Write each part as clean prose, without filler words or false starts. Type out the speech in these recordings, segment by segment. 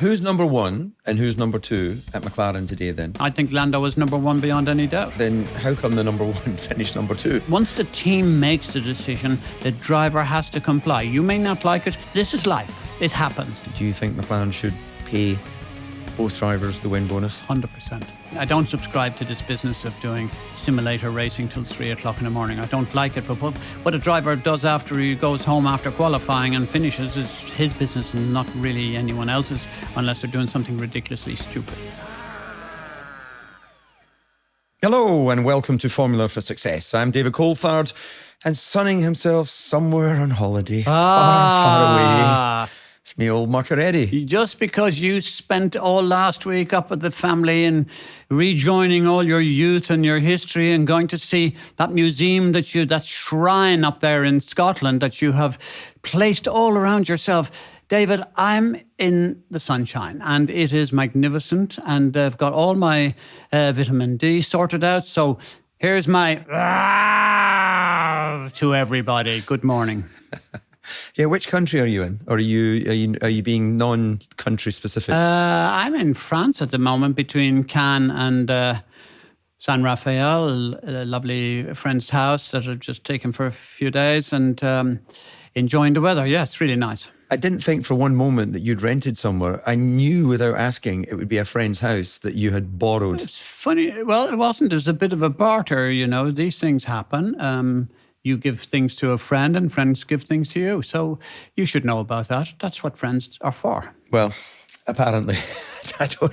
who's number one and who's number two at McLaren today then? I think Lando was number one beyond any doubt. Then how come the number one finished number two? Once the team makes the decision, the driver has to comply. You may not like it. This is life. It happens. Do you think McLaren should pay both drivers the win bonus? 100%. I don't subscribe to this business of doing simulator racing till 3 o'clock in the morning. I don't like it, but what a driver does after he goes home after qualifying and finishes is his business and not really anyone else's, unless they're doing something ridiculously stupid. Hello and welcome to Formula for Success. I'm David Coulthard, and sunning himself somewhere on holiday, far away. It's me old mucker Eddie. Just because you spent all last week up with the family and rejoining all your youth and your history and going to see that museum that shrine up there in Scotland that you have placed all around yourself. David, I'm in the sunshine and it is magnificent and I've got all my vitamin D sorted out. So here's my to everybody. Good morning. Yeah, which country are you in? Or are you being non-country specific? I'm in France at the moment between Cannes and San Rafael, a lovely friend's house that I've just taken for a few days and enjoying the weather. Yeah, it's really nice. I didn't think for one moment that you'd rented somewhere. I knew without asking it would be a friend's house that you had borrowed. It's funny. Well, it wasn't. It was a bit of a barter, you know. These things happen. You give things to a friend and friends give things to you. So you should know about that. That's what friends are for. Well, apparently.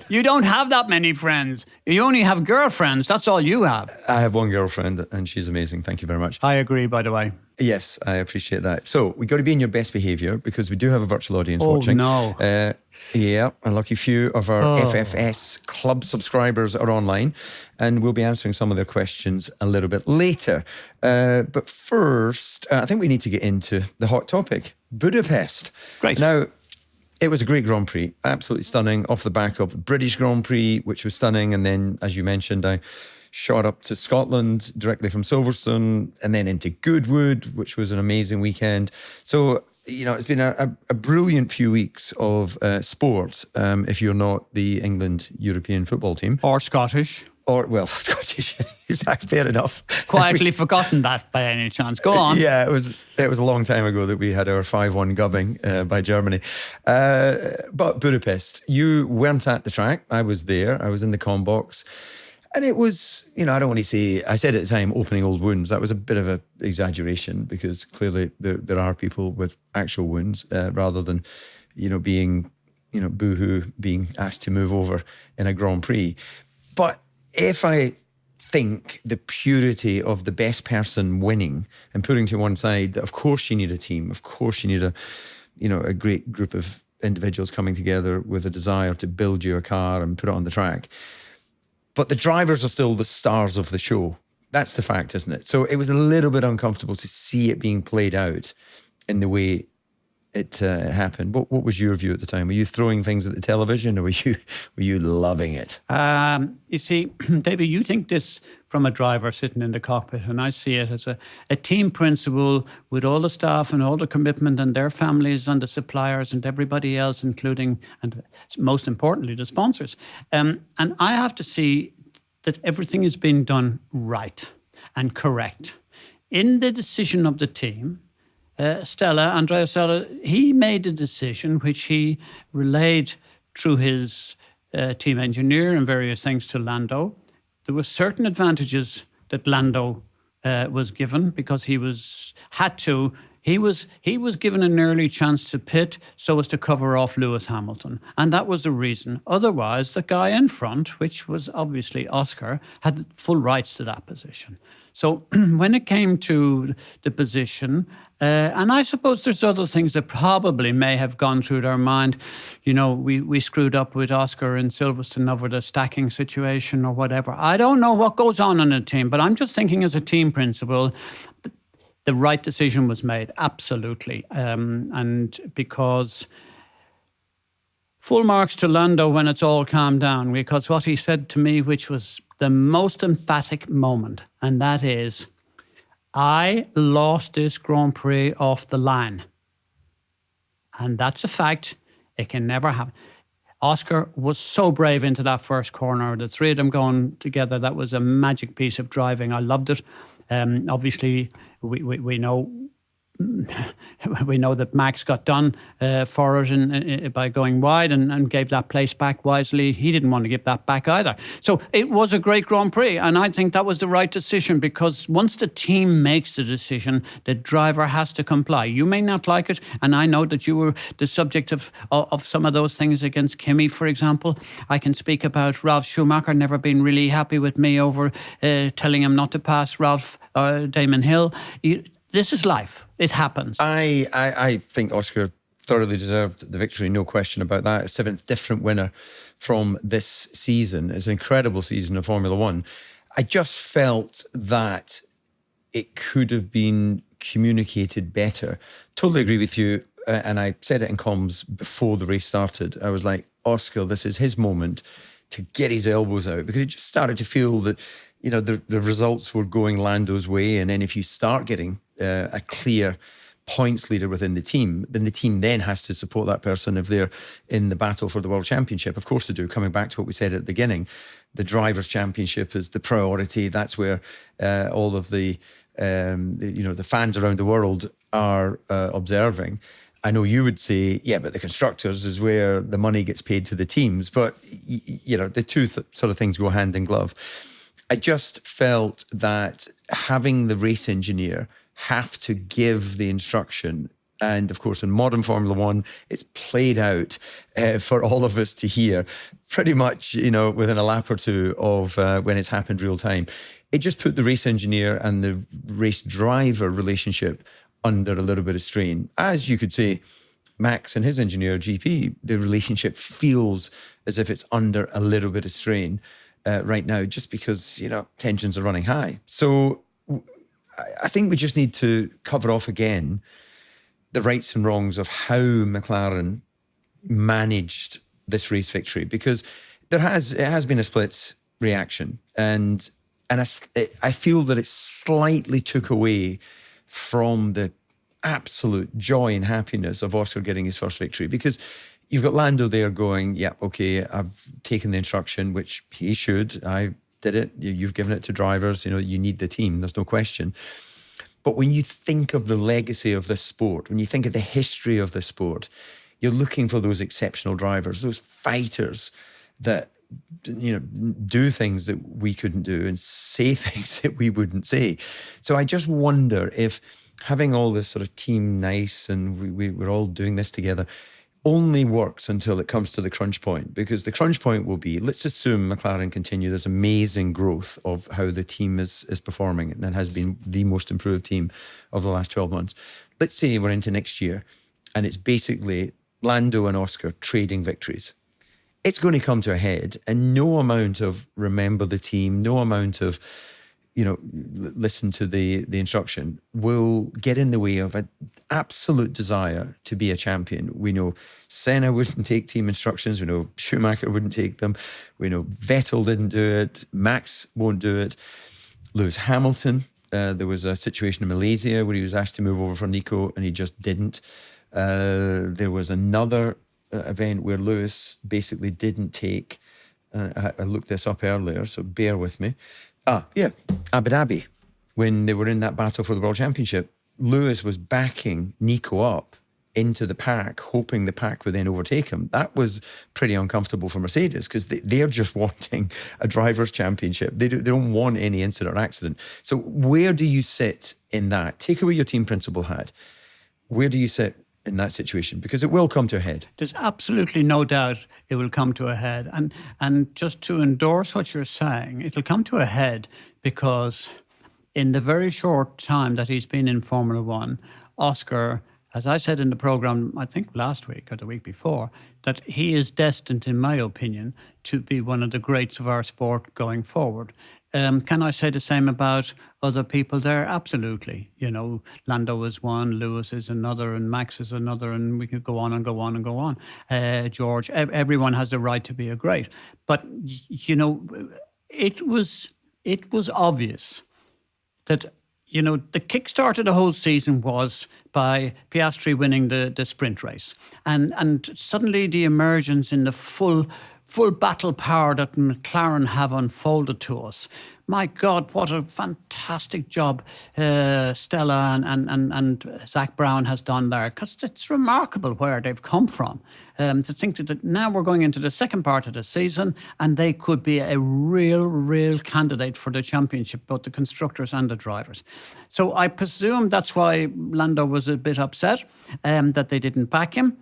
You don't have that many friends. You only have girlfriends. That's all you have. I have one girlfriend and she's amazing. Thank you very much. I agree, by the way. Yes, I appreciate that. So we got to be in your best behaviour because we do have a virtual audience watching. Oh, no. Yeah, a lucky few of our FFS club subscribers are online and we'll be answering some of their questions a little bit later. But first, I think we need to get into the hot topic, Budapest. Great. Now, it was a great Grand Prix, absolutely stunning, off the back of the British Grand Prix, which was stunning. And then, as you mentioned, I shot up to Scotland directly from Silverstone and then into Goodwood, which was an amazing weekend. So, you know, it's been a brilliant few weeks of sport if you're not the England European football team. Or Scottish. Or, well, Scottish, fair enough. Quietly forgotten that by any chance. Go on. Yeah, it was a long time ago that we had our 5-1 gubbing by Germany. But Budapest, you weren't at the track. I was there. I was in the comm box. And it was, you know, I don't want to say, I said at the time, opening old wounds. That was a bit of an exaggeration because clearly there are people with actual wounds rather than, you know, being, you know, boohoo, being asked to move over in a Grand Prix. But if I think the purity of the best person winning and putting to one side that of course you need a team, of course you need a great group of individuals coming together with a desire to build you a car and put it on the track. But the drivers are still the stars of the show. That's the fact, isn't it? So it was a little bit uncomfortable to see it being played out in the way it happened. What was your view at the time? Were you throwing things at the television or were you loving it? You see, David, you think this from a driver sitting in the cockpit, and I see it as a team principle with all the staff and all the commitment and their families and the suppliers and everybody else, including, and most importantly, the sponsors. And I have to see that everything is being done right and correct. In the decision of the team, Andrea Stella, he made a decision which he relayed through his team engineer and various things to Lando. There were certain advantages that Lando was given because he was given an early chance to pit so as to cover off Lewis Hamilton. And that was the reason. Otherwise, the guy in front, which was obviously Oscar, had full rights to that position. So when it came to the position, and I suppose there's other things that probably may have gone through their mind. You know, we screwed up with Oscar in Silverstone over the stacking situation or whatever. I don't know what goes on in a team, but I'm just thinking as a team principle, the right decision was made, absolutely. And because full marks to Lando when it's all calmed down, because what he said to me, which was the most emphatic moment, and that is, I lost this Grand Prix off the line. And that's a fact. It can never happen. Oscar was so brave into that first corner. The three of them going together, that was a magic piece of driving. I loved it. Obviously, we know we know that Max got done for it by going wide and gave that place back wisely. He didn't want to give that back either. So it was a great Grand Prix, and I think that was the right decision, because once the team makes the decision, the driver has to comply. You may not like it, and I know that you were the subject of some of those things against Kimi, for example. I can speak about Ralf Schumacher never been really happy with me over telling him not to pass Ralph Damon Hill. This is life. It happens. I think Oscar thoroughly deserved the victory, no question about that. A seventh different winner from this season. It's an incredible season of Formula One. I just felt that it could have been communicated better. Totally agree with you. And I said it in comms before the race started. I was like, Oscar, this is his moment to get his elbows out, because it just started to feel that, you know, the results were going Lando's way. And then if you start getting a clear points leader within the team, then the team then has to support that person if they're in the battle for the World Championship. Of course they do. Coming back to what we said at the beginning, the Drivers' Championship is the priority. That's where all of the fans around the world are observing. I know you would say, yeah, but the constructors is where the money gets paid to the teams. But, the two sort of things go hand in glove. I just felt that having the race engineer have to give the instruction, and of course in modern Formula One, it's played out for all of us to hear pretty much, within a lap or two of when it's happened real time. It just put the race engineer and the race driver relationship under a little bit of strain. As you could say, Max and his engineer, GP, the relationship feels as if it's under a little bit of strain right now, just because, tensions are running high. So I think we just need to cover off again the rights and wrongs of how McLaren managed this race victory, because it has been a split reaction, and I feel that it slightly took away from the absolute joy and happiness of Oscar getting his first victory, because you've got Lando there going, yeah, okay, I've taken the instruction, which he should. I did it. You've given it to drivers. You need the team. There's no question. But when you think of the legacy of this sport, when you think of the history of this sport, you're looking for those exceptional drivers, those fighters that, do things that we couldn't do and say things that we wouldn't say. So I just wonder if having all this sort of team nice and we're all doing this together only works until it comes to the crunch point, because the crunch point will be, let's assume McLaren continue this amazing growth of how the team is performing and has been the most improved team of the last 12 months. Let's say we're into next year and it's basically Lando and Oscar trading victories. It's going to come to a head, and no amount of remember the team, no amount of listen to the instruction will get in the way of an absolute desire to be a champion. We know Senna wouldn't take team instructions. We know Schumacher wouldn't take them. We know Vettel didn't do it. Max won't do it. Lewis Hamilton, there was a situation in Malaysia where he was asked to move over for Nico and he just didn't. There was another event where Lewis basically didn't take, I looked this up earlier, so bear with me. Abu Dhabi, when they were in that battle for the World Championship, Lewis was backing Nico up into the pack, hoping the pack would then overtake him. That was pretty uncomfortable for Mercedes, because they're just wanting a driver's championship. They don't want any incident or accident. So where do you sit in that? Take away your team principal hat. Where do you sit in that situation? Because it will come to a head. There's absolutely no doubt it will come to a head. And just to endorse what you're saying, it'll come to a head because in the very short time that he's been in Formula One, Oscar, as I said in the programme, I think last week or the week before, that he is destined, in my opinion, to be one of the greats of our sport going forward. Can I say the same about other people there? Absolutely. Lando is one, Lewis is another, and Max is another, and we could go on and go on and go on. George, everyone has the right to be a great. But, it was obvious that, the kickstart of the whole season was by Piastri winning the sprint race. And suddenly the emergence in the full battle power that McLaren have unfolded to us. My God, what a fantastic job Stella and Zach Brown has done there, because it's remarkable where they've come from. To think that now we're going into the second part of the season and they could be a real candidate for the championship, both the constructors and the drivers. So I presume that's why Lando was a bit upset that they didn't back him.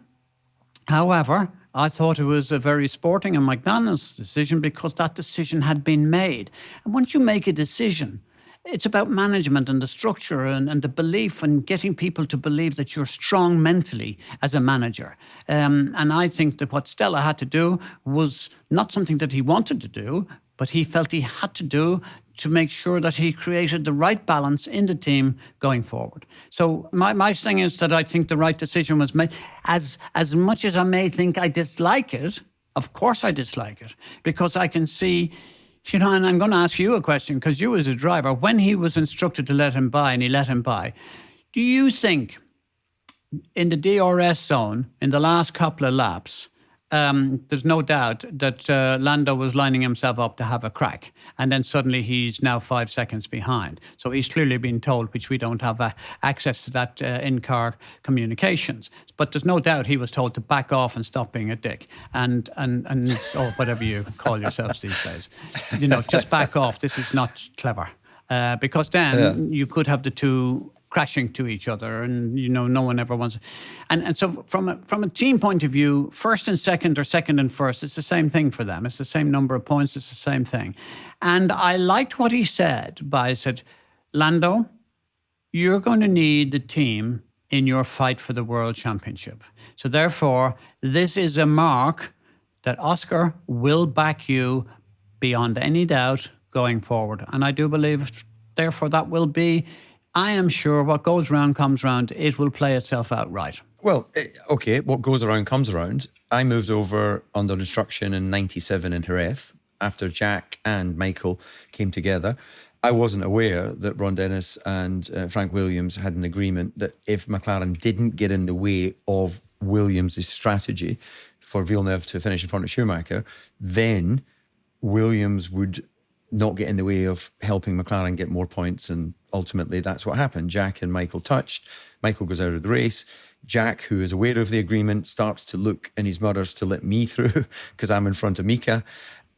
However, I thought it was a very sporting and magnanimous decision because that decision had been made. And once you make a decision, it's about management and the structure and the belief and getting people to believe that you're strong mentally as a manager. And I think that what Stella had to do was not something that he wanted to do, but he felt he had to do to make sure that he created the right balance in the team going forward. So my thing is that I think the right decision was made. As much as I may think I dislike it, of course I dislike it, because I can see, and I'm going to ask you a question, because you as a driver, when he was instructed to let him by and he let him by, do you think in the DRS zone in the last couple of laps, there's no doubt that Lando was lining himself up to have a crack, and then suddenly he's now 5 seconds behind. So he's clearly been told, which we don't have access to that in-car communications. But there's no doubt he was told to back off and stop being a dick, and or whatever you call yourselves these days. Just back off. This is not clever, because then you could have the two crashing to each other, and no one ever wants. And so from a team point of view, first and second or second and first, it's the same thing for them. It's the same number of points. It's the same thing. And I liked what he said. He said, Lando, you're going to need the team in your fight for the world championship. So therefore, this is a mark that Oscar will back you beyond any doubt going forward. And I do believe, therefore, that will be, I am sure, what goes round comes round. It will play itself out right. Well, okay, what goes around comes around. I moved over under instruction in 97 in Jerez after Jack and Michael came together. I wasn't aware that Ron Dennis and Frank Williams had an agreement that if McLaren didn't get in the way of Williams' strategy for Villeneuve to finish in front of Schumacher, then Williams would not get in the way of helping McLaren get more points, and ultimately that's what happened. Jack and Michael touched. Michael goes out of the race. Jack, who is aware of the agreement, starts to look in his mutters to let me through because I'm in front of Mika,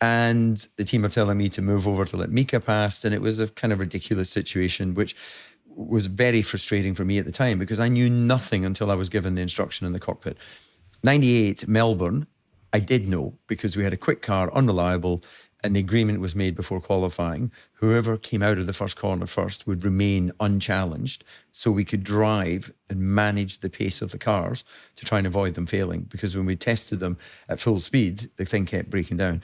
and the team are telling me to move over to let Mika pass, and it was a kind of ridiculous situation which was very frustrating for me at the time because I knew nothing until I was given the instruction in the cockpit. 98 Melbourne, I did know because we had a quick car, unreliable, and the agreement was made before qualifying. Whoever came out of the first corner first would remain unchallenged so we could drive and manage the pace of the cars to try and avoid them failing. Because when we tested them at full speed, the thing kept breaking down.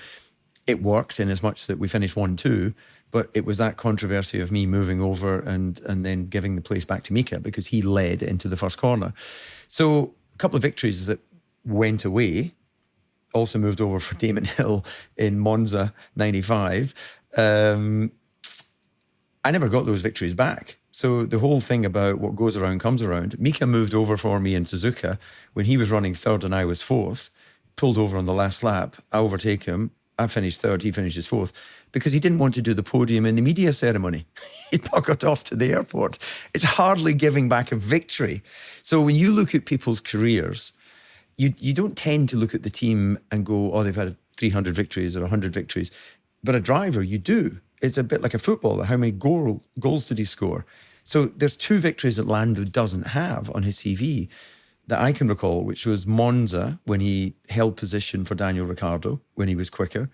It worked in as much that we finished 1-2, but it was that controversy of me moving over and then giving the place back to Mika because he led into the first corner. So a couple of victories that went away. Also moved over for Damon Hill in Monza 95. I never got those victories back. So the whole thing about what goes around comes around. Mika moved over for me in Suzuka when he was running third and I was fourth, pulled over on the last lap. I overtake him. I finished third, he finishes fourth because he didn't want to do the podium in the media ceremony. He buggered off to the airport. It's hardly giving back a victory. So when you look at people's careers, you don't tend to look at the team and go, oh, they've had 300 victories or 100 victories. But a driver, you do. It's a bit like a footballer. How many goals did he score? So there's 2 victories that Lando doesn't have on his CV that I can recall, which was Monza when he held position for Daniel Ricciardo when he was quicker,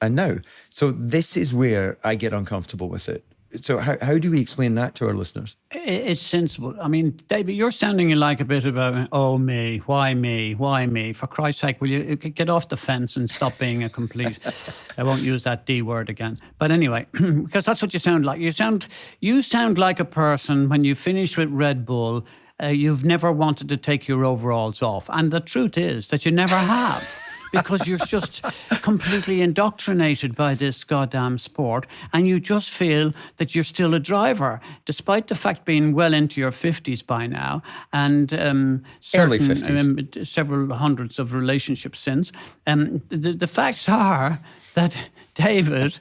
and now. So this is where I get uncomfortable with it. So how do we explain that to our listeners? It's sensible. I mean, David, you're sounding like a bit about, oh, me, why me, why me? For Christ's sake, will you get off the fence and stop being a complete, I won't use that D word again. But anyway, because that's what you sound like. You sound like a person when you finish with Red Bull, you've never wanted to take your overalls off. And the truth is that you never have. because you're just completely indoctrinated by this goddamn sport, and you just feel that you're still a driver, despite the fact being well into your 50s by now, and Early 50s. Several hundreds of relationships since. The facts are that, David,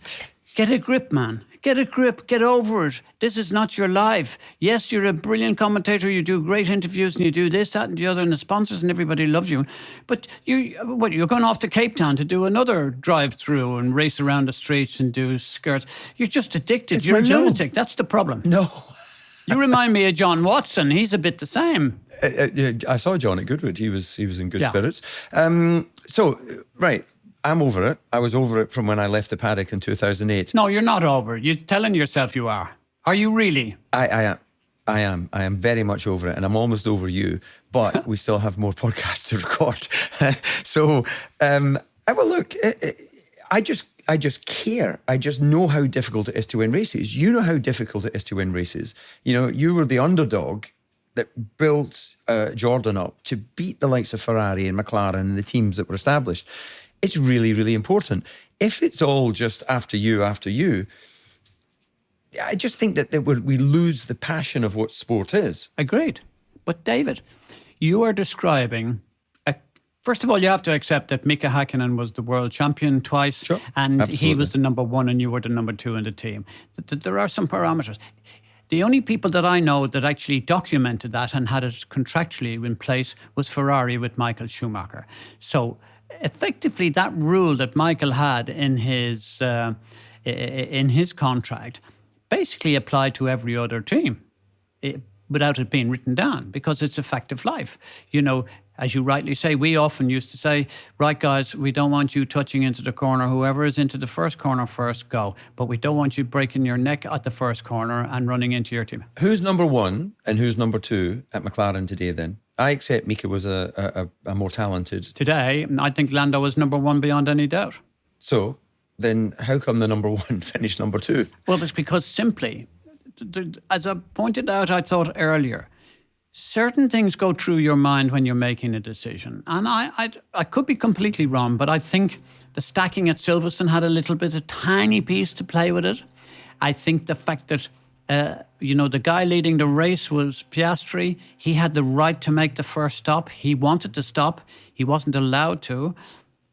get a grip, man. Get a grip, get over it. This is not your life. Yes, you're a brilliant commentator, you do great interviews, and you do this, that, and the other, and the sponsors and everybody loves you. But you're going off to Cape Town to do another drive-through and race around the streets and do skirts. You're just addicted. You're a lunatic. That's the problem. No. You remind me of John Watson. He's a bit the same. I saw John at Goodwood. He was in good spirits. Right. I'm over it. I was over it from when I left the paddock in 2008. No, you're not over it. You're telling yourself you are. Are you really? I am. I am very much over it, and I'm almost over you. But we still have more podcasts to record. Look. I just care. I just know how difficult it is to win races. You know how difficult it is to win races. You know, you were the underdog that built Jordan up to beat the likes of Ferrari and McLaren and the teams that were established. It's really, really important. If it's all just after you, I just think that we lose the passion of what sport is. Agreed. But David, you are describing... First of all, you have to accept that Mika Hakkinen was the world champion twice, sure, and absolutely. He was the number one and you were the number two in the team. There are some parameters. The only people that I know that actually documented that and had it contractually in place was Ferrari with Michael Schumacher. So effectively, that rule that Michael had in his contract basically applied to every other team without it being written down, because it's a fact of life. You know, as you rightly say, we often used to say, right, guys, we don't want you touching into the corner. Whoever is into the first corner first, go. But we don't want you breaking your neck at the first corner and running into your team. Who's number one and who's number two at McLaren today then? I accept Mika was a more talented... Today, I think Lando is number one beyond any doubt. So, then how come the number one finished number two? Well, it's because simply, as I pointed out, I thought earlier, certain things go through your mind when you're making a decision. And I could be completely wrong, but I think the stacking at Silverstone had a tiny piece to play with it. I think the fact that, the guy leading the race was Piastri. He had the right to make the first stop. He wanted to stop. He wasn't allowed to.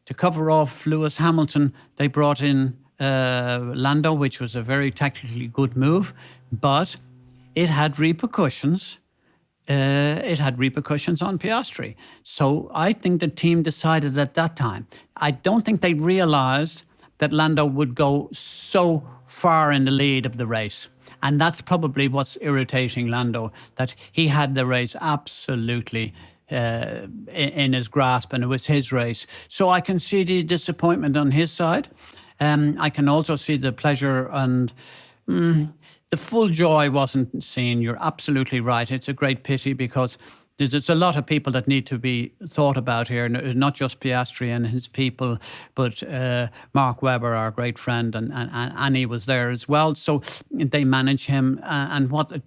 To cover off Lewis Hamilton, they brought in Lando, which was a very tactically good move, but it had repercussions. It had repercussions on Piastri. So I think the team decided at that time. I don't think they realised that Lando would go so far in the lead of the race. And that's probably what's irritating Lando, that he had the race absolutely in his grasp, and it was his race. So I can see the disappointment on his side. I can also see the pleasure, and the full joy wasn't seen. You're absolutely right. It's a great pity, because there's a lot of people that need to be thought about here, not just Piastri and his people, but Mark Webber, our great friend, and Annie was there as well. So they manage him, and what a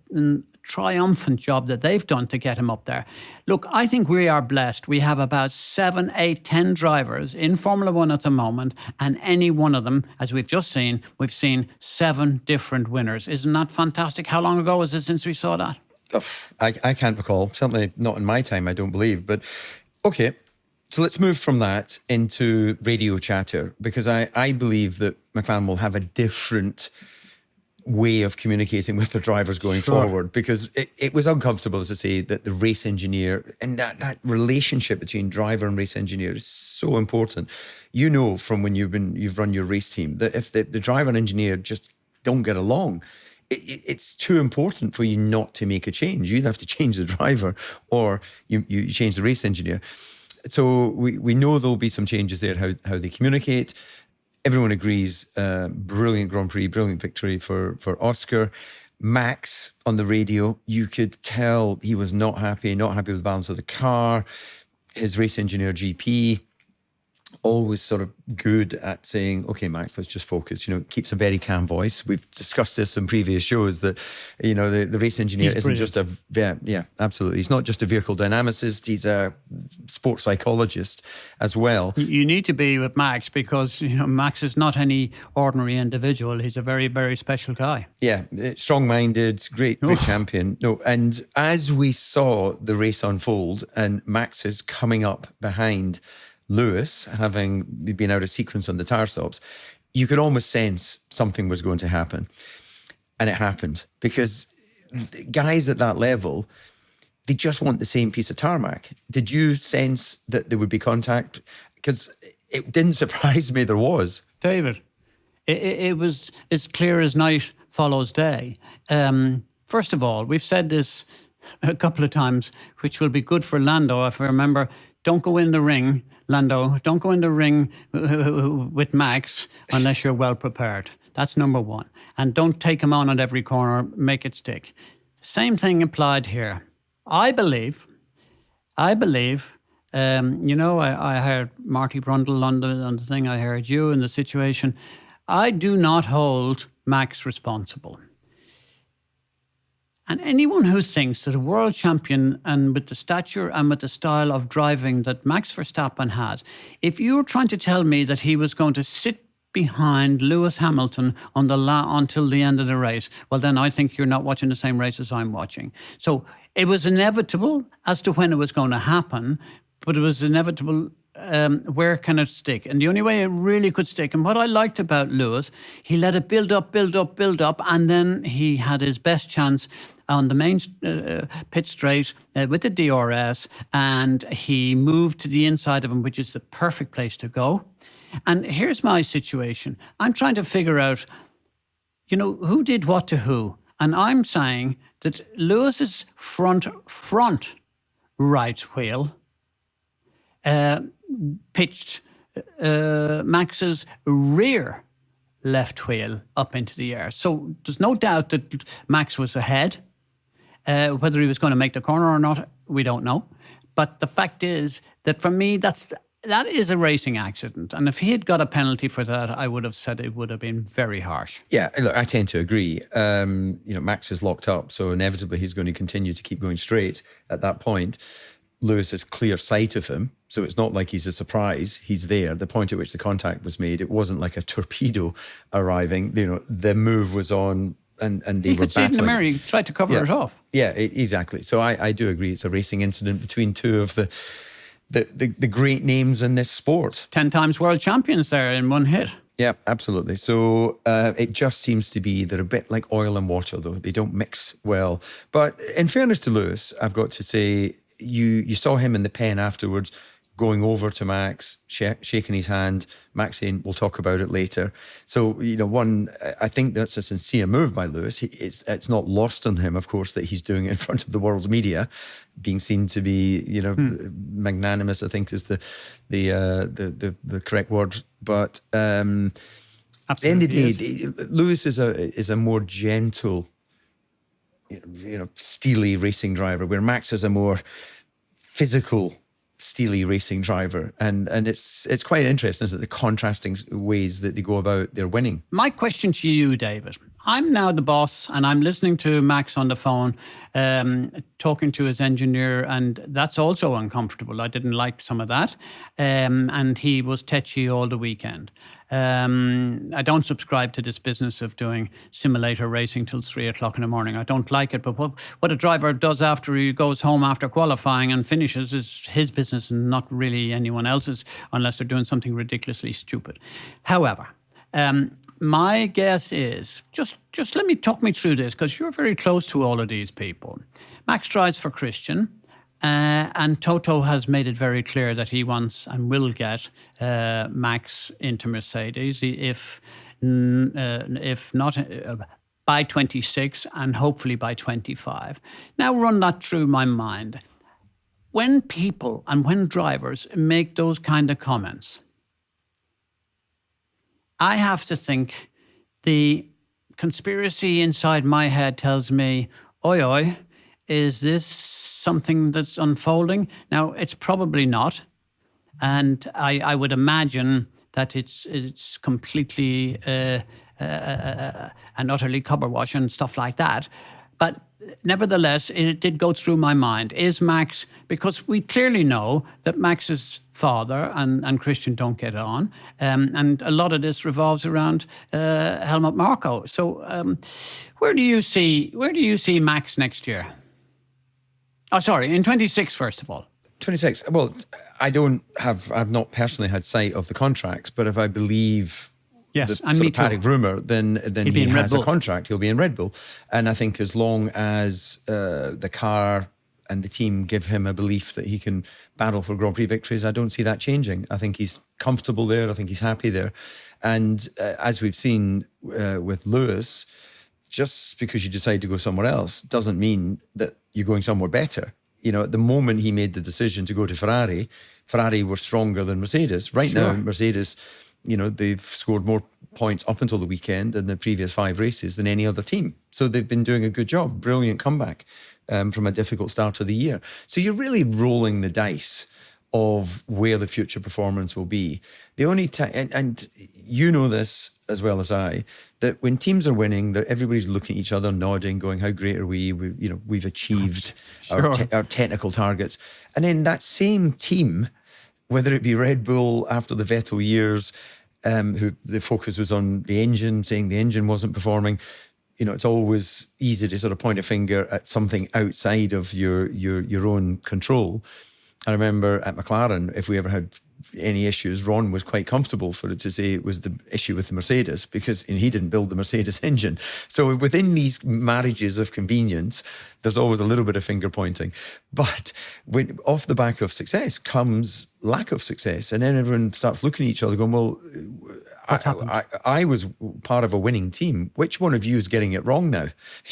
triumphant job that they've done to get him up there. Look, I think we are blessed. We have about 7, 8, 10 drivers in Formula One at the moment, and any one of them, as we've just seen, we've seen 7 different winners. Isn't that fantastic? How long ago was it since we saw that? Oh, I can't recall. Certainly not in my time, I don't believe. But okay, so let's move from that into radio chatter, because I believe that McLaren will have a different way of communicating with their drivers going forward, because it was uncomfortable, as I say, that the race engineer and that relationship between driver and race engineer is so important. You know, from when you've run your race team, that if the driver and engineer just don't get along, it's too important for you not to make a change. You either have to change the driver or you change the race engineer. So we know there'll be some changes there, how they communicate. Everyone agrees, brilliant Grand Prix, brilliant victory for Oscar. Max on the radio, you could tell he was not happy with the balance of the car. His race engineer, GP, always sort of good at saying, okay, Max, let's just focus. Keeps a very calm voice. We've discussed this in previous shows that, the race engineer He's isn't brilliant. just yeah, absolutely. He's not just a vehicle dynamicist, he's a sports psychologist as well. You need to be with Max because, Max is not any ordinary individual. He's a very, very special guy. Yeah, strong-minded, great champion. No, and as we saw the race unfold and Max is coming up behind Lewis, having been out of sequence on the tire stops, you could almost sense something was going to happen. And it happened because guys at that level, they just want the same piece of tarmac. Did you sense that there would be contact? Because it didn't surprise me there was. David, it was as clear as night follows day. First of all, we've said this a couple of times, which will be good for Lando. If I remember, don't go in the ring, Lando, don't go in the ring with Max unless you're well prepared. That's number one. And don't take him on at every corner, make it stick. Same thing applied here. I believe, I heard Marty Brundle on the thing, I heard you in the situation. I do not hold Max responsible. And anyone who thinks that a world champion and with the stature and with the style of driving that Max Verstappen has, if you're trying to tell me that he was going to sit behind Lewis Hamilton until the end of the race, well, then I think you're not watching the same race as I'm watching. So it was inevitable as to when it was going to happen, but it was inevitable. Where can it stick? And the only way it really could stick, and what I liked about Lewis, he let it build up, and then he had his best chance on the main pit straight with the DRS, and he moved to the inside of him, which is the perfect place to go. And here's my situation. I'm trying to figure out, who did what to who. And I'm saying that Lewis's front right wheel pitched Max's rear left wheel up into the air. So there's no doubt that Max was ahead. Whether he was going to make the corner or not, we don't know. But the fact is that for me, that is a racing accident. And if he had got a penalty for that, I would have said it would have been very harsh. Yeah, look, I tend to agree. Max is locked up, so inevitably he's going to continue to keep going straight at that point. Lewis has clear sight of him, so it's not like he's a surprise. He's there. The point at which the contact was made, it wasn't like a torpedo arriving. The move was on, and they were battling. You could see it in the mirror. He tried to cover it off. Yeah, exactly. So I do agree. It's a racing incident between two of the great names in this sport. 10 times world champions there in one hit. Yeah, absolutely. So it just seems to be they're a bit like oil and water, though. They don't mix well. But in fairness to Lewis, I've got to say, you saw him in the pen afterwards, going over to Max, shaking his hand, Max saying, we'll talk about it later. So, I think that's a sincere move by Lewis. It's not lost on him, of course, that he's doing it in front of the world's media, being seen to be, magnanimous, I think is the correct word. But at the end of the day, Lewis is a more gentle, steely racing driver, where Max is a more physical, steely racing driver, and it's quite interesting, isn't it, the contrasting ways that they go about their winning. My question to you, David, I'm now the boss and I'm listening to Max on the phone, talking to his engineer, and that's also uncomfortable. I didn't like some of that, and he was tetchy all the weekend. I don't subscribe to this business of doing simulator racing till 3 o'clock in the morning. I don't like it, but what a driver does after he goes home after qualifying and finishes is his business and not really anyone else's, unless they're doing something ridiculously stupid. However, my guess is, just let me talk me through this, because you're very close to all of these people. Max drives for Christian. And Toto has made it very clear that he wants and will get Max into Mercedes, if not by 26 and hopefully by 25. Now run that through my mind. When people and when drivers make those kind of comments, I have to think the conspiracy inside my head tells me, oi, is this something that's unfolding? Now, it's probably not. And I would imagine that it's completely and utterly cupboard wash and stuff like that. But nevertheless, it did go through my mind. Is Max, because we clearly know that Max's father and Christian don't get on, and a lot of this revolves around Helmut Marko. So where do you see Max next year? Oh, sorry, in 26, first of all. 26. Well, I've not personally had sight of the contracts, but if I believe yes, the and sort me of paddock rumour, then he has a contract. He'll be in Red Bull. And I think as long as the car and the team give him a belief that he can battle for Grand Prix victories, I don't see that changing. I think he's comfortable there. I think he's happy there. And as we've seen with Lewis, just because you decide to go somewhere else doesn't mean that you're going somewhere better. You know, at the moment he made the decision to go to Ferrari, Ferrari were stronger than Mercedes. Right now, Mercedes, you know, they've scored more points up until the weekend in the previous 5 races than any other team. So they've been doing a good job. Brilliant comeback from a difficult start to the year. So you're really rolling the dice of where the future performance will be. The only time, and you know this as well as I, that when teams are winning, that everybody's looking at each other, nodding, going, "How great are we? We've achieved our technical targets." And then that same team, whether it be Red Bull after the Vettel years, who the focus was on the engine, saying the engine wasn't performing. You know, it's always easy to sort of point a finger at something outside of your own control. I remember at McLaren, if we ever had any issues, Ron was quite comfortable for it to say it was the issue with the Mercedes because he didn't build the Mercedes engine. So within these marriages of convenience, there's always a little bit of finger pointing. But when off the back of success comes lack of success, and then everyone starts looking at each other going, well, I was part of a winning team. Which one of you is getting it wrong now?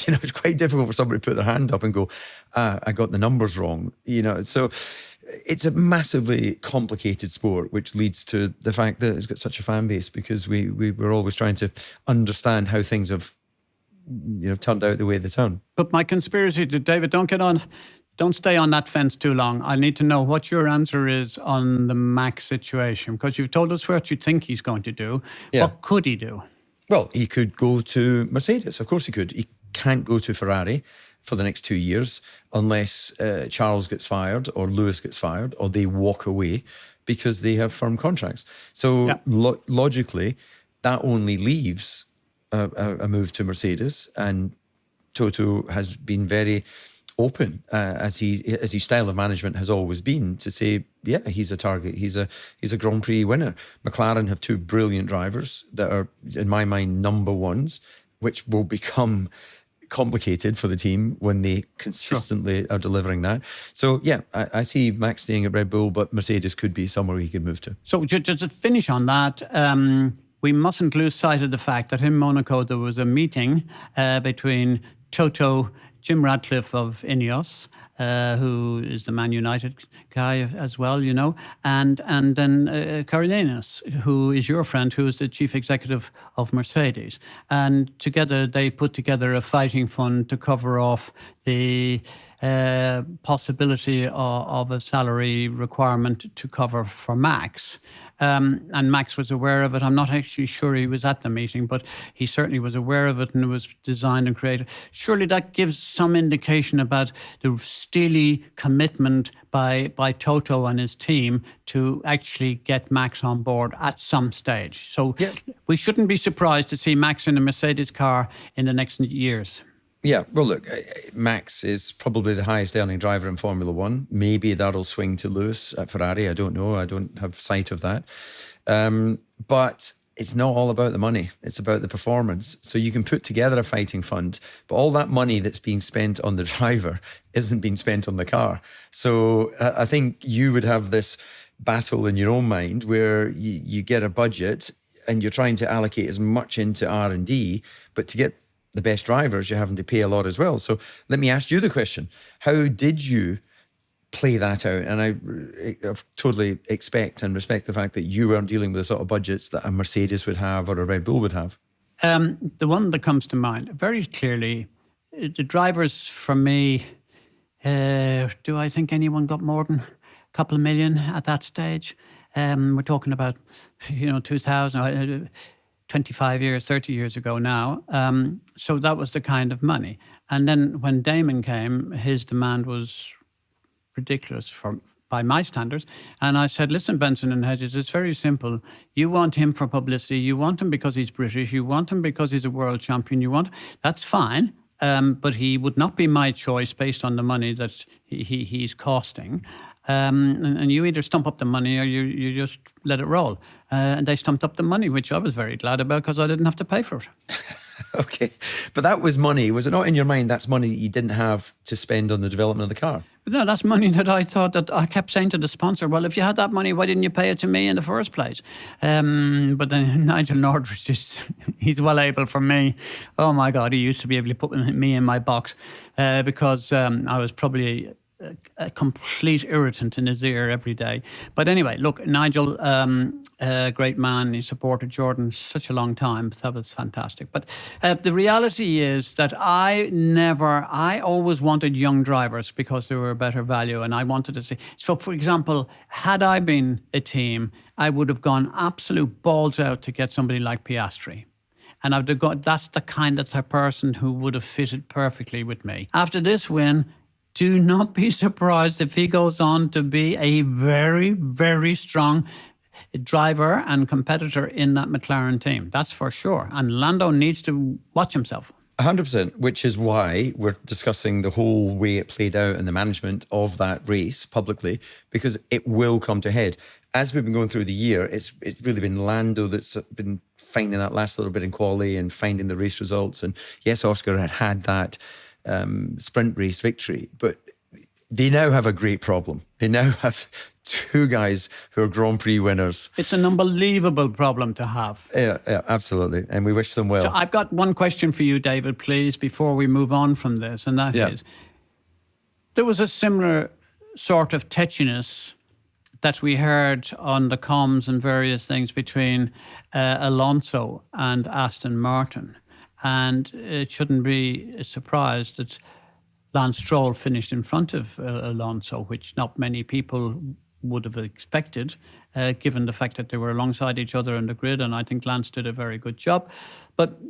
You know, it's quite difficult for somebody to put their hand up and go, I got the numbers wrong. You know, so it's a massively complicated sport, which leads to the fact that it's got such a fan base because we're always trying to understand how things have, you know, turned out the way they turn. But my conspiracy to David, don't stay on that fence too long. I need to know what your answer is on the Max situation, because you've told us what you think he's going to do. Yeah. What could he do? Well, he could go to Mercedes. Of course he could. He can't go to Ferrari for the next 2 years unless Charles gets fired or Lewis gets fired or they walk away because they have firm contracts. So logically, that only leaves a move to Mercedes, and Toto has been very open as his style of management has always been to say, yeah, he's a target. He's a Grand Prix winner. McLaren have 2 brilliant drivers that are, in my mind, number ones, which will become complicated for the team when they consistently are delivering that. So yeah, I see Max staying at Red Bull, but Mercedes could be somewhere he could move to. So just to finish on that, we mustn't lose sight of the fact that in Monaco there was a meeting between Toto, Jim Radcliffe of Ineos, who is the Man United guy as well, you know, and then Carolinas, who is your friend, who is the chief executive of Mercedes. And together they put together a fighting fund to cover off the possibility of a salary requirement to cover for Max. And Max was aware of it. I'm not actually sure he was at the meeting, but he certainly was aware of it, and it was designed and created. Surely that gives some indication about the steely commitment by Toto and his team to actually get Max on board at some stage. So we shouldn't be surprised to see Max in a Mercedes car in the next years. Yeah, well, look, Max is probably the highest earning driver in Formula One. Maybe that'll swing to Lewis at Ferrari. I don't know. I don't have sight of that. But it's not all about the money. It's about the performance. So you can put together a fighting fund, but all that money that's being spent on the driver isn't being spent on the car. So I think you would have this battle in your own mind where you get a budget and you're trying to allocate as much into R&D, but to get the best drivers, you're having to pay a lot as well. So let me ask you the question. How did you play that out? And I totally expect and respect the fact that you weren't dealing with the sort of budgets that a Mercedes would have or a Red Bull would have. The one that comes to mind very clearly, the drivers for me, do I think anyone got more than a couple of million at that stage? We're talking about, 2000, 25 years, 30 years ago now. So that was the kind of money. And then when Damon came, his demand was ridiculous by my standards. And I said, listen, Benson and Hedges, it's very simple. You want him for publicity. You want him because he's British. You want him because he's a world champion. That's fine. But he would not be my choice based on the money that he's costing. And you either stump up the money or you just let it roll. And they stumped up the money, which I was very glad about because I didn't have to pay for it. Okay. But that was money. Was it not in your mind that's money that you didn't have to spend on the development of the car? No, that's money that I thought that I kept saying to the sponsor, well, if you had that money, why didn't you pay it to me in the first place? But then Nigel Nordrich, he's well able for me. Oh, my God, he used to be able to put me in my box because I was probably a complete irritant in his ear every day. But anyway, look, Nigel, a great man. He supported Jordan such a long time. That was fantastic. But the reality is that I always wanted young drivers because they were a better value. And I wanted to see. So, for example, had I been a team, I would have gone absolute balls out to get somebody like Piastri. And that's the kind of person who would have fitted perfectly with me. After this win, do not be surprised if he goes on to be a very, very strong driver and competitor in that McLaren team. That's for sure. And Lando needs to watch himself. 100%, which is why we're discussing the whole way it played out and the management of that race publicly, because it will come to a head. As we've been going through the year, it's really been Lando that's been finding that last little bit in quali and finding the race results. And yes, Oscar had that sprint race victory, but they now have a great problem. They now have two guys who are Grand Prix winners. It's an unbelievable problem to have. Yeah, absolutely. And we wish them well. So I've got one question for you, David, please, before we move on from this. And that is, there was a similar sort of tetchiness that we heard on the comms and various things between Alonso and Aston Martin. And it shouldn't be a surprise that Lance Stroll finished in front of Alonso, which not many people would have expected, given the fact that they were alongside each other in the grid. And I think Lance did a very good job. But,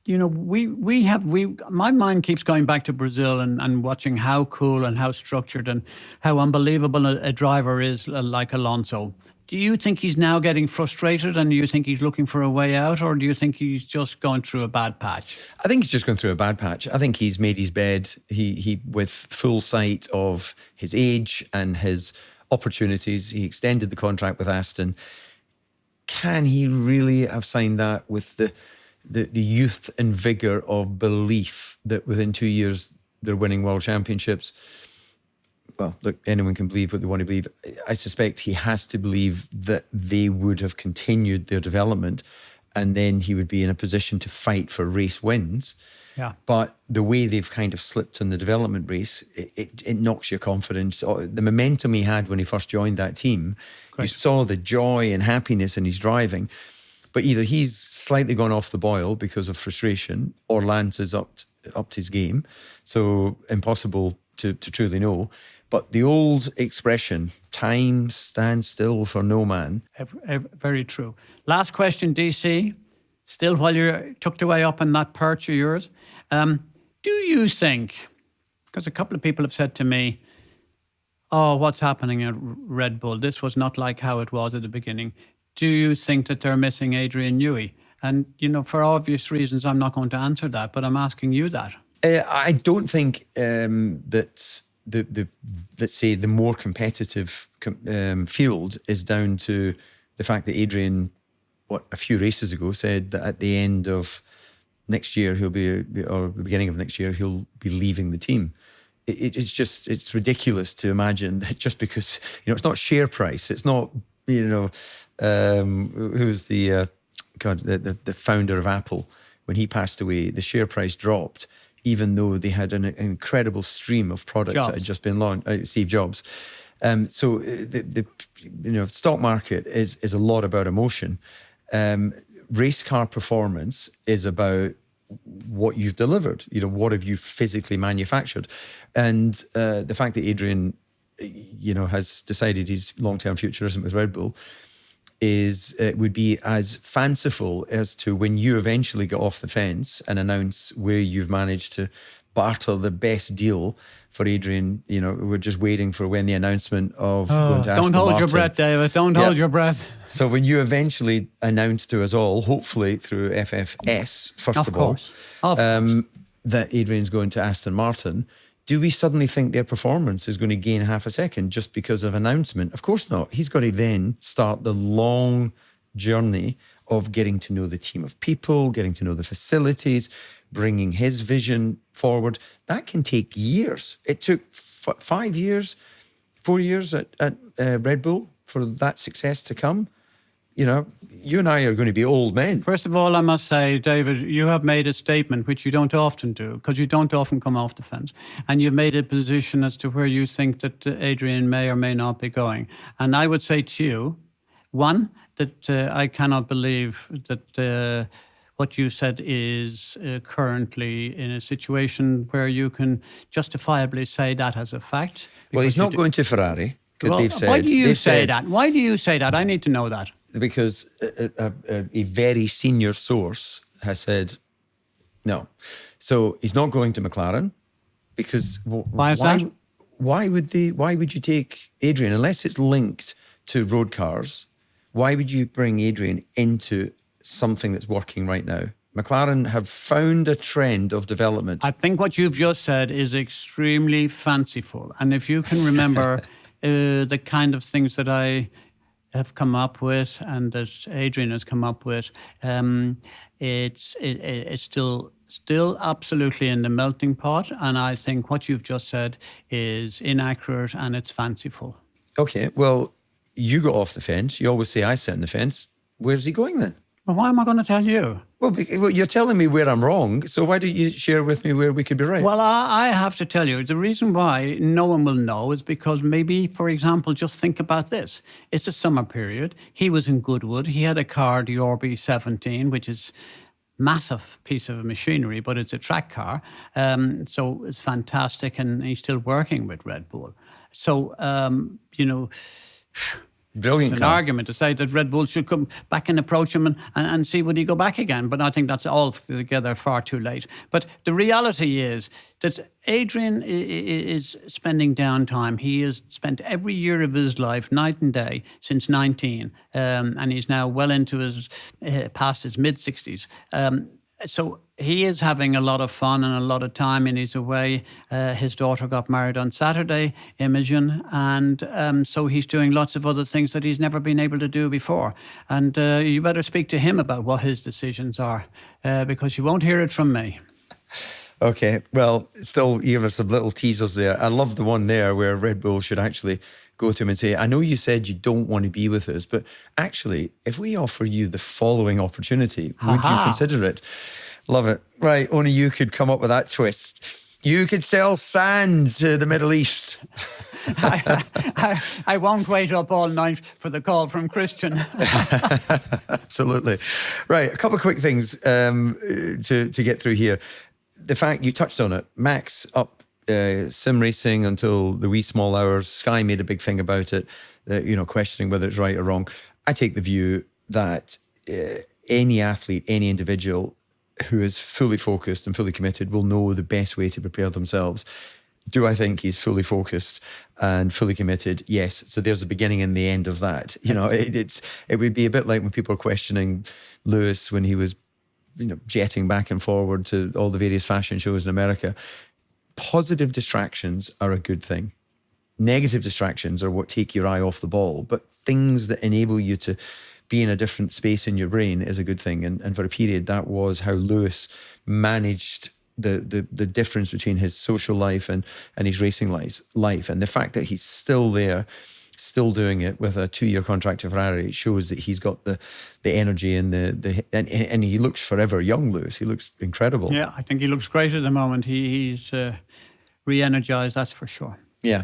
my mind keeps going back to Brazil and watching how cool and how structured and how unbelievable a driver is like Alonso. Do you think he's now getting frustrated and do you think he's looking for a way out, or do you think he's just going through a bad patch? I think he's just going through a bad patch. I think he's made his bed. He with full sight of his age and his opportunities, he extended the contract with Aston. Can he really have signed that with the youth and vigour of belief that within 2 years they're winning world championships? Well, look, anyone can believe what they want to believe. I suspect he has to believe that they would have continued their development and then he would be in a position to fight for race wins. Yeah. But the way they've kind of slipped in the development race, it knocks your confidence. The momentum he had when he first joined that team, you saw the joy and happiness in his driving. But either he's slightly gone off the boil because of frustration or Lance has upped his game. So impossible to truly know. But the old expression, time stands still for no man. Very true. Last question, DC. Still while you're tucked away up in that perch of yours. Do you think, because a couple of people have said to me, oh, what's happening at Red Bull? This was not like how it was at the beginning. Do you think that they're missing Adrian Newey? And, for obvious reasons, I'm not going to answer that, but I'm asking you that. I don't think that let's say the more competitive field is down to the fact that Adrian, a few races ago, said that at the end of next year or the beginning of next year he'll be leaving the team. It's ridiculous to imagine that just because it's not share price, it's not who's the founder of Apple, when he passed away, the share price dropped, even though they had an incredible stream of products that had just been launched. Steve Jobs. So the stock market is a lot about emotion. Race car performance is about what you've delivered. What have you physically manufactured? And the fact that Adrian has decided his long-term future isn't with Red Bull, would be as fanciful as to when you eventually get off the fence and announce where you've managed to barter the best deal for Adrian. We're just waiting for when the announcement of going to Aston Don't hold Martin. your breath, David. Don't hold your breath. So when you eventually announce to us all, hopefully through FFS, first of all, that Adrian's going to Aston Martin, do we suddenly think their performance is going to gain half a second just because of announcement? Of course not. He's got to then start the long journey of getting to know the team of people, getting to know the facilities, bringing his vision forward. That can take years. It took 5 years, 4 years at Red Bull for that success to come. You and I are going to be old men. First of all, I must say, David, you have made a statement which you don't often do, because you don't often come off the fence. And you've made a position as to where you think that Adrian may or may not be going. And I would say to you, one, that I cannot believe that what you said is currently in a situation where you can justifiably say that as a fact. Well, he's not going to Ferrari. Well, they've said, why do you say that? Why do you say that? I need to know that. Because a very senior source has said no. So he's not going to McLaren because why is that? Why would you take Adrian unless it's linked to road cars? Why would you bring Adrian into something that's working right now? McLaren have found a trend of development. I think what you've just said is extremely fanciful. And if you can remember the kind of things that I have come up with and that Adrian has come up with, it's still absolutely in the melting pot. And I think what you've just said is inaccurate and it's fanciful. Okay, well, you got off the fence. You always say I sit on the fence. Where's he going then? Well, why am I going to tell you? Well, you're telling me where I'm wrong, so why don't you share with me where we could be right? Well, I have to tell you, the reason why no one will know is because maybe, for example, just think about this. It's a summer period. He was in Goodwood. He had a car, the RB17, which is massive piece of machinery, but it's a track car. So it's fantastic, and he's still working with Red Bull. So, Brilliant it's an argument to say that Red Bull should come back and approach him and see would he go back again. But I think that's altogether far too late. But the reality is that Adrian is spending downtime. He has spent every year of his life, night and day, since 19. And he's now well into his, past his mid-60s. So he is having a lot of fun and a lot of time, and he's away. His daughter got married on Saturday, Imogen, and so he's doing lots of other things that he's never been able to do before. And you better speak to him about what his decisions are, because you won't hear it from me. Okay, well, still give us some little teasers there. I love the one there where Red Bull should actually go to him and say, I know you said you don't want to be with us, but actually, if we offer you the following opportunity, would you consider it? Love it. Right, only you could come up with that twist. You could sell sand to the Middle East. I won't wait up all night for the call from Christian. Absolutely. Right, a couple of quick things to get through here. The fact you touched on it, Max up sim racing until the wee small hours. Sky made a big thing about it, questioning whether it's right or wrong. I take the view that any athlete, any individual who is fully focused and fully committed will know the best way to prepare themselves. Do I think he's fully focused and fully committed? Yes. So there's the beginning and the end of that. It would be a bit like when people are questioning Lewis when he was, jetting back and forward to all the various fashion shows in America. Positive distractions are a good thing. Negative distractions are what take your eye off the ball, but things that enable you to be in a different space in your brain is a good thing. And for a period, that was how Lewis managed the difference between his social life and his racing life. And the fact that he's still there, still doing it with a 2-year contract to Ferrari, shows that he's got the energy and and he looks forever young, Lewis. He looks incredible. Yeah, I think he looks great at the moment. He's re-energized, that's for sure. Yeah.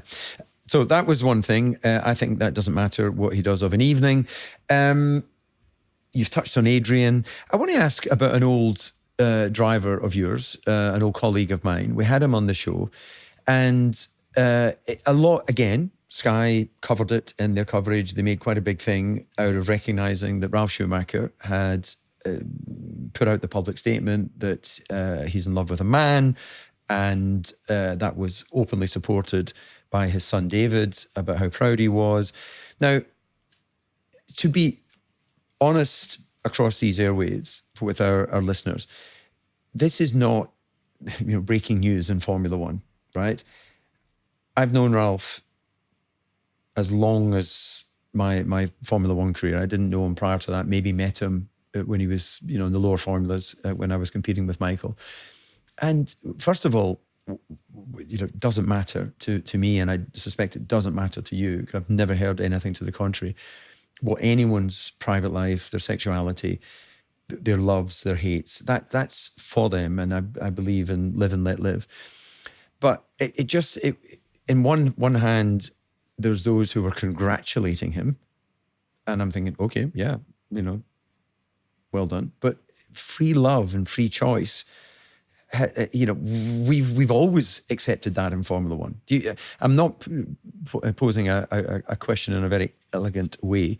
So that was one thing. I think that doesn't matter what he does of an evening. You've touched on Adrian. I want to ask about an old driver of yours, an old colleague of mine. We had him on the show, and a lot, again, Sky covered it in their coverage. They made quite a big thing out of recognising that Ralf Schumacher had put out the public statement that he's in love with a man, and that was openly supported by his son David about how proud he was. Now, to be honest across these airwaves with our listeners, this is not breaking news in Formula One, right? I've known Ralf as long as my Formula One career. I didn't know him prior to that. Maybe met him when he was, in the lower formulas when I was competing with Michael. And first of all, it doesn't matter to me, and I suspect it doesn't matter to you, because I've never heard anything to the contrary, what anyone's private life, their sexuality, their loves, their hates, that's for them. And I believe in live and let live. But it in one hand, there's those who were congratulating him, and I'm thinking, okay, yeah, well done. But free love and free choice, we've always accepted that in Formula One. I'm not posing a question in a very elegant way.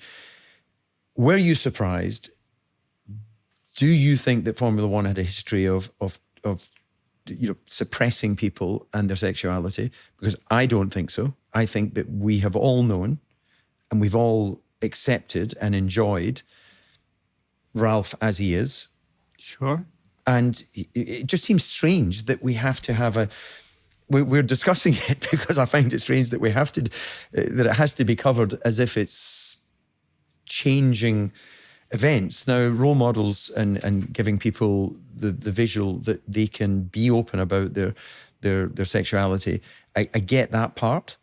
Were you surprised? Do you think that Formula One had a history of suppressing people and their sexuality? Because I don't think so. I think that we have all known and we've all accepted and enjoyed Ralf as he is. Sure. And it just seems strange that we have to have we're discussing it because I find it strange that that it has to be covered as if it's changing events. Now, role models and giving people the visual that they can be open about their sexuality, I get that part,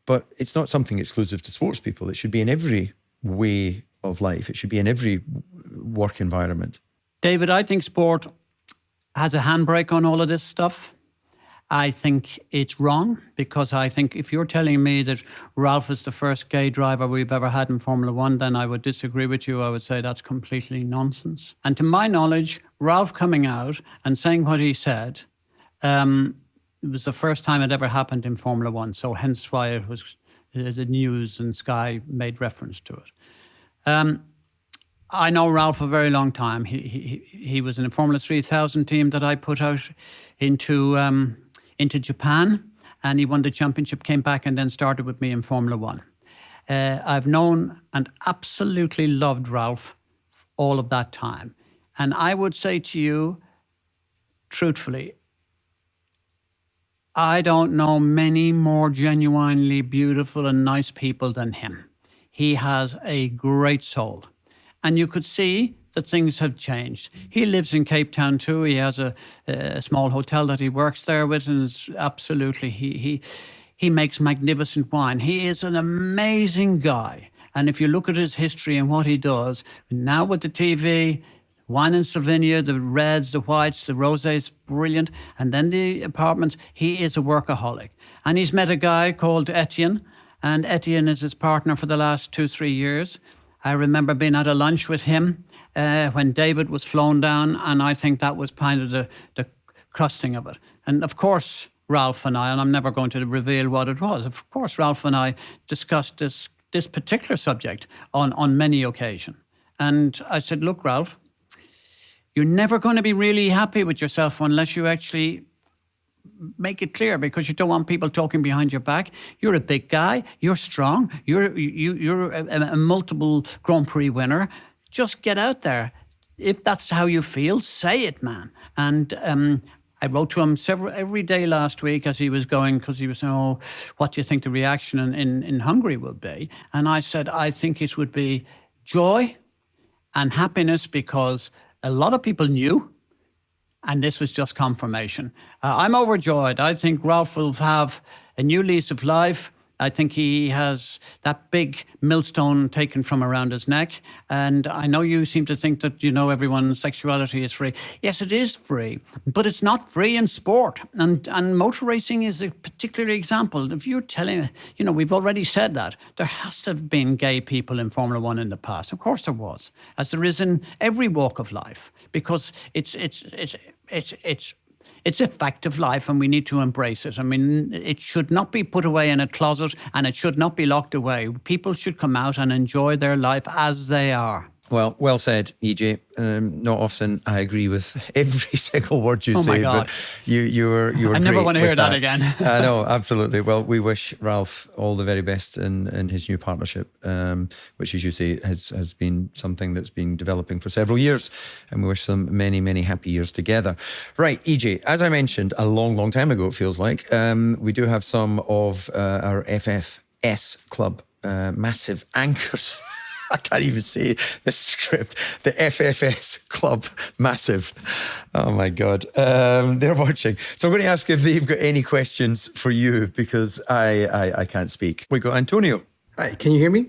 but it's not something exclusive to sports people. It should be in every way of life. It should be in every work environment. David, I think sport has a handbrake on all of this stuff. I think it's wrong, because I think if you're telling me that Ralf is the first gay driver we've ever had in Formula One, then I would disagree with you. I would say that's completely nonsense. And to my knowledge, Ralf coming out and saying what he said, it was the first time it ever happened in Formula One. So hence why it was the news and Sky made reference to it. I know Ralf a very long time. He was in a Formula 3000 team that I put out into Japan, and he won the championship, came back and then started with me in Formula One. I've known and absolutely loved Ralf all of that time. And I would say to you, truthfully, I don't know many more genuinely beautiful and nice people than him. He has a great soul. And you could see that things have changed. He lives in Cape Town too. He has a small hotel that he works there with, and it's absolutely, he makes magnificent wine. He is an amazing guy. And if you look at his history and what he does, now with the TV, wine in Slovenia, the reds, the whites, the rosés, brilliant. And then the apartments, he is a workaholic. And he's met a guy called Etienne, and Etienne is his partner for the last 2-3 years. I remember being at a lunch with him when David was flown down, and I think that was kind of the crusting of it. And of course, Ralf and I, and I'm never going to reveal what it was, of course, Ralf and I discussed this particular subject on many occasions. And I said, look, Ralf, you're never going to be really happy with yourself unless you actually make it clear, because you don't want people talking behind your back. You're a big guy. You're strong. You're a multiple Grand Prix winner. Just get out there. If that's how you feel, say it, man. And I wrote to him every day last week as he was going, because he was saying, oh, what do you think the reaction in Hungary would be? And I said, I think it would be joy and happiness, because a lot of people knew, and this was just confirmation. I'm overjoyed. I think Ralf will have a new lease of life. I think he has that big millstone taken from around his neck. And I know you seem to think that, everyone's sexuality is free. Yes, it is free, but it's not free in sport. And motor racing is a particular example. If you're telling, we've already said that. There has to have been gay people in Formula One in the past. Of course there was, as there is in every walk of life, because it's it's a fact of life and we need to embrace it. I mean, it should not be put away in a closet and it should not be locked away. People should come out and enjoy their life as they are. Well said, EJ. Not often I agree with every single word you Oh say, my God. but you were I never great want to hear with that again. I know, absolutely. Well, we wish Ralf all the very best in his new partnership, which, as you say, has been something that's been developing for several years, and we wish them many, many happy years together. Right, EJ, as I mentioned a long time ago, it feels like, we do have some of our FFS club massive anchors. I can't even say the script. The FFS Club Massive. Oh my God. They're watching. So I'm going to ask if they've got any questions for you, because I can't speak. We got Antonio. Hi, can you hear me?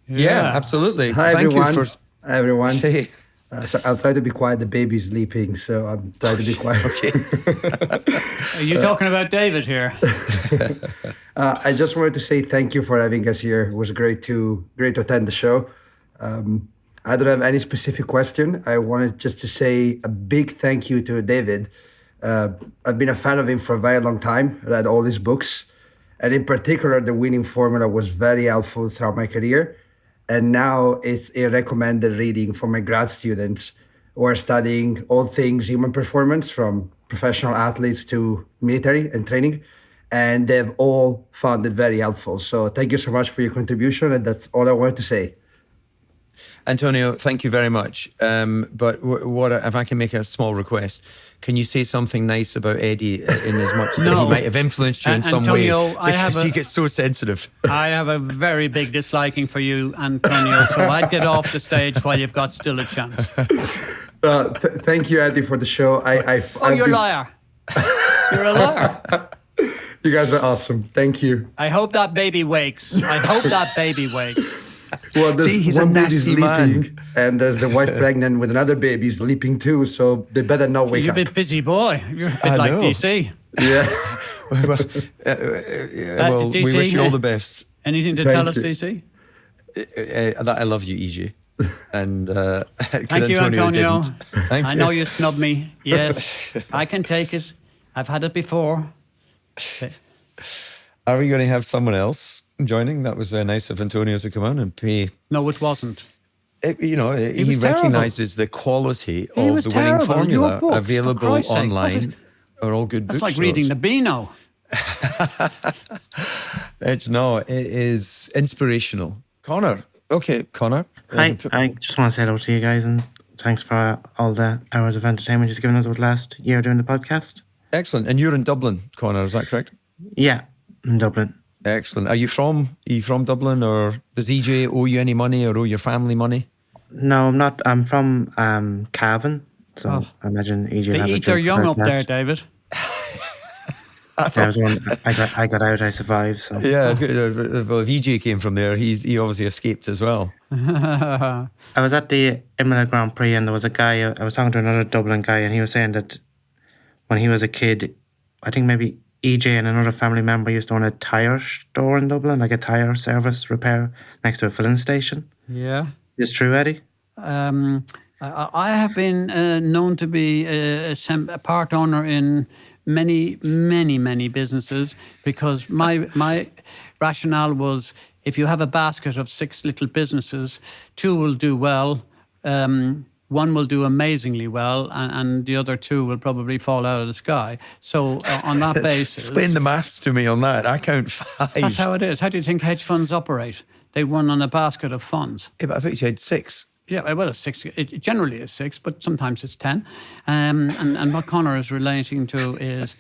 Yeah, absolutely. Hi, Thank everyone. you for... Hi, everyone. Hey. So I'll try to be quiet. The baby's sleeping, so I'm trying to be quiet. Are you talking about David here? I just wanted to say thank you for having us here. It was great to attend the show. I don't have any specific question. I wanted just to say a big thank you to David. I've been a fan of him for a very long time. Read all his books, and in particular, the winning formula was very helpful throughout my career. And now it's a recommended reading for my grad students who are studying all things human performance, from professional athletes to military and training. And they've all found it very helpful. So thank you so much for your contribution. And that's all I wanted to say. Antonio, thank you very much. But what if I can make a small request? Can you say something nice about Eddie in as much that he might have influenced you in some way? Antonio, Because he gets so sensitive. I have a very big disliking for you, Antonio, so I'd get off the stage while you've got still a chance. Thank you, Eddie, for the show. You're a liar. You're a liar. You guys are awesome. Thank you. I hope that baby wakes. Well, there's See, he's one a baby nasty sleeping, man. and there's the wife pregnant with another baby sleeping too, so they better not wake You're a up. bit busy boy. You're a bit like know. DC. Yeah. Well, we DC, wish you all the best. Anything to Thank tell us, you. DC? That I love you, EJ. And Thank you, Antonio. Thank you. I know you snubbed me. Yes, I can take it. I've had it before. Are we going to have someone else joining? That was nice of Antonio to come on and pay. No, it wasn't. He was terrible. recognises the quality He of was the winning terrible. formula Your books, for available Christ's sake, online. Are all good That's books. like reading the Beano. It is inspirational. Connor. Okay, Connor. Hi, I just want to say hello to you guys and thanks for all the hours of entertainment you've given us over the last year doing the podcast. Excellent. And you're in Dublin, Connor, is that correct? Yeah, in Dublin. Excellent. Are you from Dublin, or does EJ owe you any money or owe your family money? No, I'm not. I'm from Cavan, so I imagine EJ will They have a eat their joke young about up there, that. David. I got out, I survived. So Yeah, it's good. Well, if EJ came from there, he obviously escaped as well. I was at the Hungarian Grand Prix and there was a guy. I was talking to another Dublin guy, and he was saying that when he was a kid, I think maybe EJ and another family member used to own a tyre store in Dublin, like a tyre service repair next to a filling station. Yeah. Is this true, Eddie? I have been known to be a part owner in many businesses, because my rationale was, if you have a basket of 6 little businesses, 2 will do well, 1 will do amazingly well, and the other 2 will probably fall out of the sky. So on that basis... Explain the maths to me on that. I count 5. That's how it is. How do you think hedge funds operate? They run on a basket of funds. Yeah, but I thought you said 6. Yeah, well, it's 6. It generally is 6, but sometimes it's 10. And what Conor is relating to is,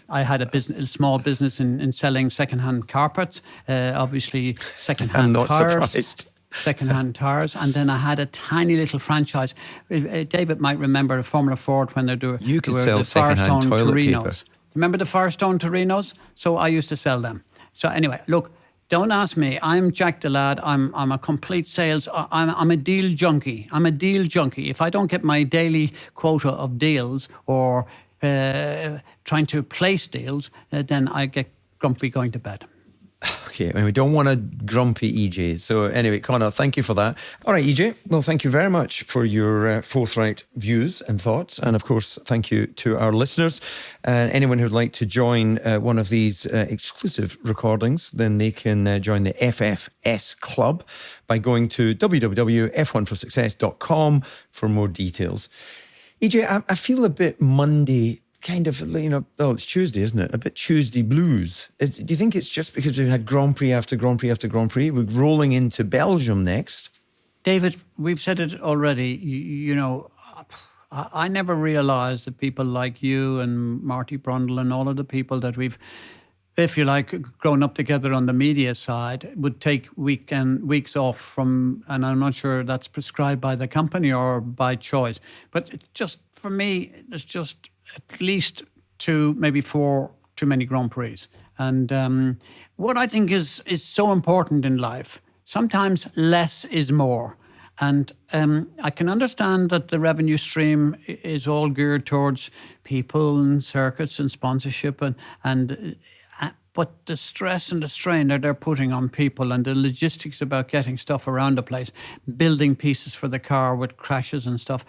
I had a small business in selling second-hand carpets, obviously second-hand I'm not tires. surprised. Second-hand tires, and then I had a tiny little franchise. David might remember the Formula Ford when they do. You could sell second-hand toilet paper. Remember the Firestone Torinos? So I used to sell them. So anyway, look, don't ask me. I'm Jack the Lad. I'm a complete sales. I'm a deal junkie. If I don't get my daily quota of deals or trying to place deals, then I get grumpy going to bed. Okay, and we don't want a grumpy EJ. So anyway, Connor, thank you for that. All right, EJ, well, thank you very much for your forthright views and thoughts. And of course, thank you to our listeners. And anyone who'd like to join one of these exclusive recordings, then they can join the FFS Club by going to www.f1forsuccess.com for more details. EJ, I feel a bit Monday, kind of, well, it's Tuesday, isn't it? A bit Tuesday blues. Do you think it's just because we've had Grand Prix after Grand Prix after Grand Prix? We're rolling into Belgium next. David, we've said it already. I never realised that people like you and Marty Brundle and all of the people that we've, if you like, grown up together on the media side, would take weeks off from, and I'm not sure that's prescribed by the company or by choice. But it just, for me, there's just at least 2, maybe 4 too many Grand Prix. And what I think is so important in life, sometimes less is more. And I can understand that the revenue stream is all geared towards people and circuits and sponsorship, but the stress and the strain that they're putting on people and the logistics about getting stuff around the place, building pieces for the car with crashes and stuff.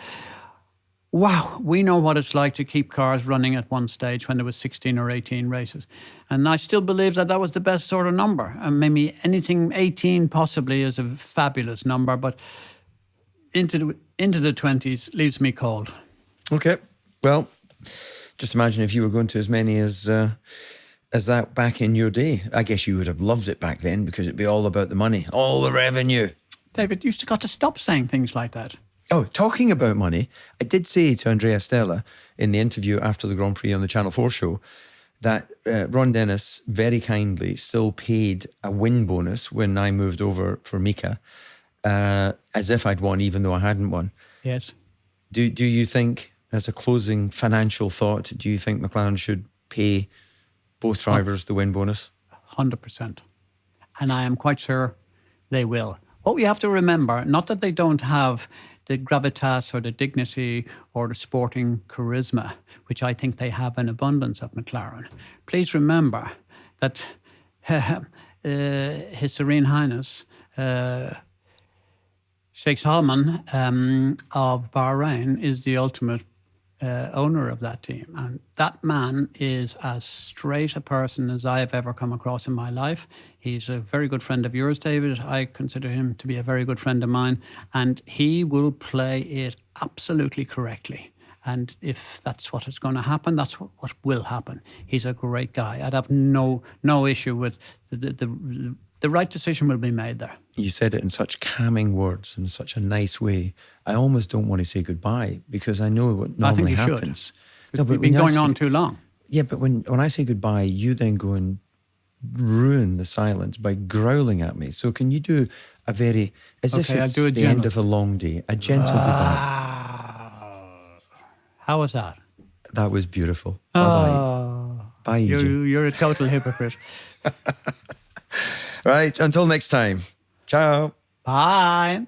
Wow, we know what it's like to keep cars running at one stage when there was 16 or 18 races. And I still believe that was the best sort of number. And maybe anything 18 possibly is a fabulous number, but into the 20s leaves me cold. Okay, well, just imagine if you were going to as many as that back in your day. I guess you would have loved it back then because it'd be all about the money, all the revenue. David, you got to stop saying things like that. Oh, talking about money, I did say to Andrea Stella in the interview after the Grand Prix on the Channel 4 show that Ron Dennis very kindly still paid a win bonus when I moved over for Mika, as if I'd won, even though I hadn't won. Yes. Do you think, as a closing financial thought, do you think McLaren should pay both drivers the win bonus? 100%. And I am quite sure they will. What we have to remember, not that they don't have the gravitas or the dignity or the sporting charisma, which I think they have in abundance at McLaren. Please remember that His Serene Highness Sheikh Salman of Bahrain is the ultimate owner of that team. And that man is as straight a person as I have ever come across in my life. He's a very good friend of yours, David. I consider him to be a very good friend of mine. And he will play it absolutely correctly. And if that's what is going to happen, that's what will happen. He's a great guy. I'd have no issue with the right decision will be made there. You said it in such calming words, in such a nice way. I almost don't want to say goodbye because I know what normally happens. No, but we've been going on too long. Yeah, but when I say goodbye, you then go and ruin the silence by growling at me. So can you do a very, as if it's the end of a long day, a gentle goodbye? How was that? That was beautiful. Bye-bye. Bye, EJ. You're a total hypocrite. Right, until next time. Ciao. Bye.